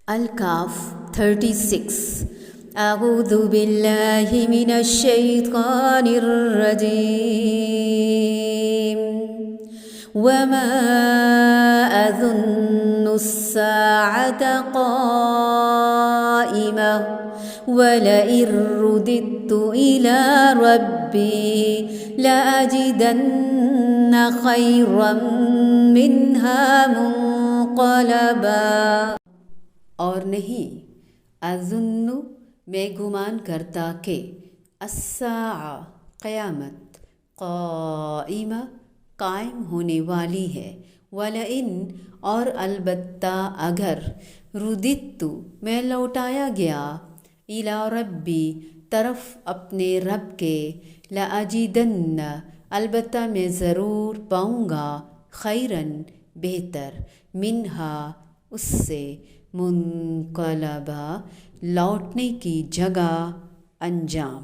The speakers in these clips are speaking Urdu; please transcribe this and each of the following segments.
الکاف 36 اعوذ باللہ من الشیطان الرجیم وما اظن الساعة قائمة ولئن رددت إلى ربي لأجدن خيرا منها منقلبا۔ اور نہیں اظن میں گمان کرتا کہ الساعہ قیامت قائمہ قائم ہونے والی ہے، ولئن اور البتہ اگر رددت میں لوٹایا گیا الی ربی طرف اپنے رب کے لاجدن البتہ میں ضرور پاؤں گا خیرن بہتر منہا اس سے منقلبا لوٹنے کی جگہ انجام۔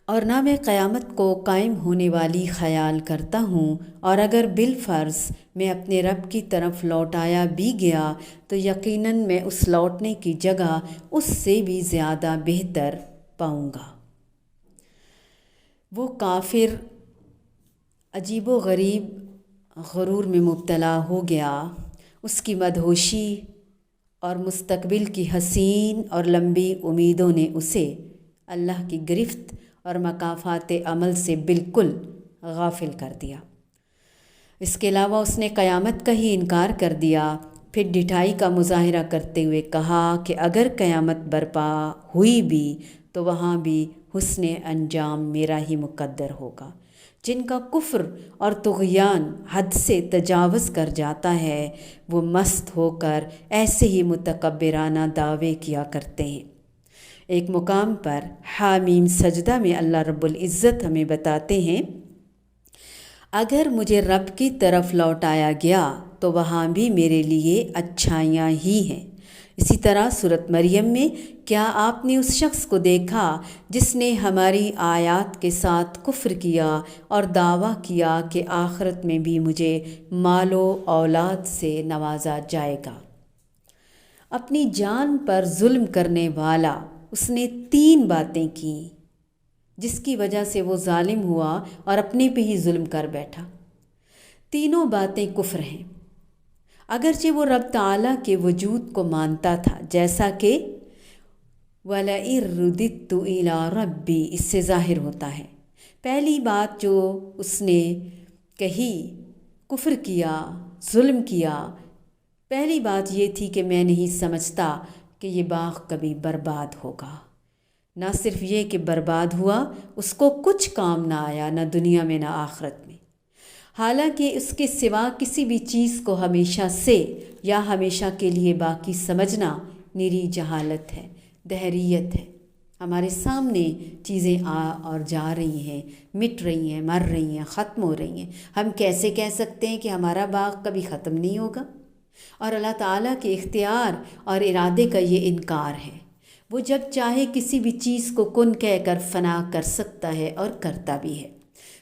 اور نہ میں قیامت کو قائم ہونے والی خیال کرتا ہوں، اور اگر بالفرض میں اپنے رب کی طرف لوٹایا بھی گیا تو یقیناً میں اس لوٹنے کی جگہ اس سے بھی زیادہ بہتر پاؤں گا۔ وہ کافر عجیب و غریب غرور میں مبتلا ہو گیا، اس کی مدہوشی اور مستقبل کی حسین اور لمبی امیدوں نے اسے اللہ کی گرفت اور مکافات عمل سے بالکل غافل کر دیا۔ اس کے علاوہ اس نے قیامت کا ہی انکار کر دیا، پھر ڈھٹائی کا مظاہرہ کرتے ہوئے کہا کہ اگر قیامت برپا ہوئی بھی تو وہاں بھی حسن انجام میرا ہی مقدر ہوگا۔ جن کا کفر اور طغیان حد سے تجاوز کر جاتا ہے وہ مست ہو کر ایسے ہی متکبرانہ دعوے کیا کرتے ہیں۔ ایک مقام پر حامیم سجدہ میں اللہ رب العزت ہمیں بتاتے ہیں اگر مجھے رب کی طرف لوٹایا گیا تو وہاں بھی میرے لیے اچھائیاں ہی ہیں۔ اسی طرح سورۃ مریم میں کیا آپ نے اس شخص کو دیکھا جس نے ہماری آیات کے ساتھ کفر کیا اور دعویٰ کیا کہ آخرت میں بھی مجھے مال و اولاد سے نوازا جائے گا۔ اپنی جان پر ظلم کرنے والا اس نے 3 باتیں کیں جس کی وجہ سے وہ ظالم ہوا اور اپنے پہ ہی ظلم کر بیٹھا۔ تینوں باتیں کفر ہیں، اگرچہ وہ رب تعالیٰ کے وجود کو مانتا تھا، جیسا کہ وَلَئِن رُدِدتُّ إِلَىٰ رَبِّي اس سے ظاہر ہوتا ہے۔ پہلی بات جو اس نے کہی، کفر کیا، ظلم کیا، پہلی بات یہ تھی کہ میں نہیں سمجھتا کہ یہ باغ کبھی برباد ہوگا۔ نہ صرف یہ کہ برباد ہوا، اس کو کچھ کام نہ آیا، نہ دنیا میں نہ آخرت میں، حالانکہ اس کے سوا کسی بھی چیز کو ہمیشہ سے یا ہمیشہ کے لیے باقی سمجھنا نری جہالت ہے، دہریت ہے۔ ہمارے سامنے چیزیں آ اور جا رہی ہیں، مٹ رہی ہیں، مر رہی ہیں، ختم ہو رہی ہیں، ہم کیسے کہہ سکتے ہیں کہ ہمارا باغ کبھی ختم نہیں ہوگا؟ اور اللہ تعالیٰ کے اختیار اور ارادے کا یہ انکار ہے۔ وہ جب چاہے کسی بھی چیز کو کن کہہ کر فنا کر سکتا ہے اور کرتا بھی ہے۔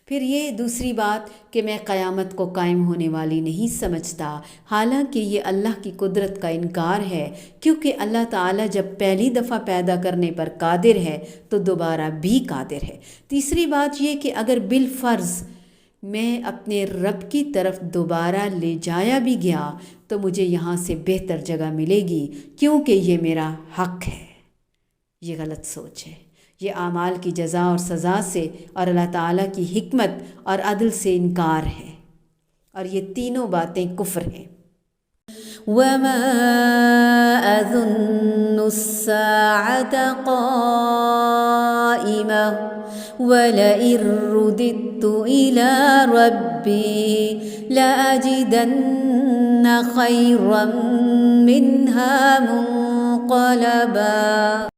پھر یہ دوسری بات کہ میں قیامت کو قائم ہونے والی نہیں سمجھتا، حالانکہ یہ اللہ کی قدرت کا انکار ہے، کیونکہ اللہ تعالیٰ جب پہلی دفعہ پیدا کرنے پر قادر ہے تو دوبارہ بھی قادر ہے۔ تیسری بات یہ کہ اگر بالفرض میں اپنے رب کی طرف دوبارہ لے جایا بھی گیا تو مجھے یہاں سے بہتر جگہ ملے گی، کیونکہ یہ میرا حق ہے۔ یہ غلط سوچ ہے، یہ اعمال کی جزا اور سزا سے اور اللہ تعالیٰ کی حکمت اور عدل سے انکار ہے، اور یہ تینوں باتیں کفر ہیں۔ وَمَا أَظُنُّ السَّاعَةَ قَائِمَةً وَلَئِن رُدِدتُّ إِلَىٰ رَبِّي لَأَجِدَنَّ خَيْرًا مِّنْهَا مُنقَلَبًا۔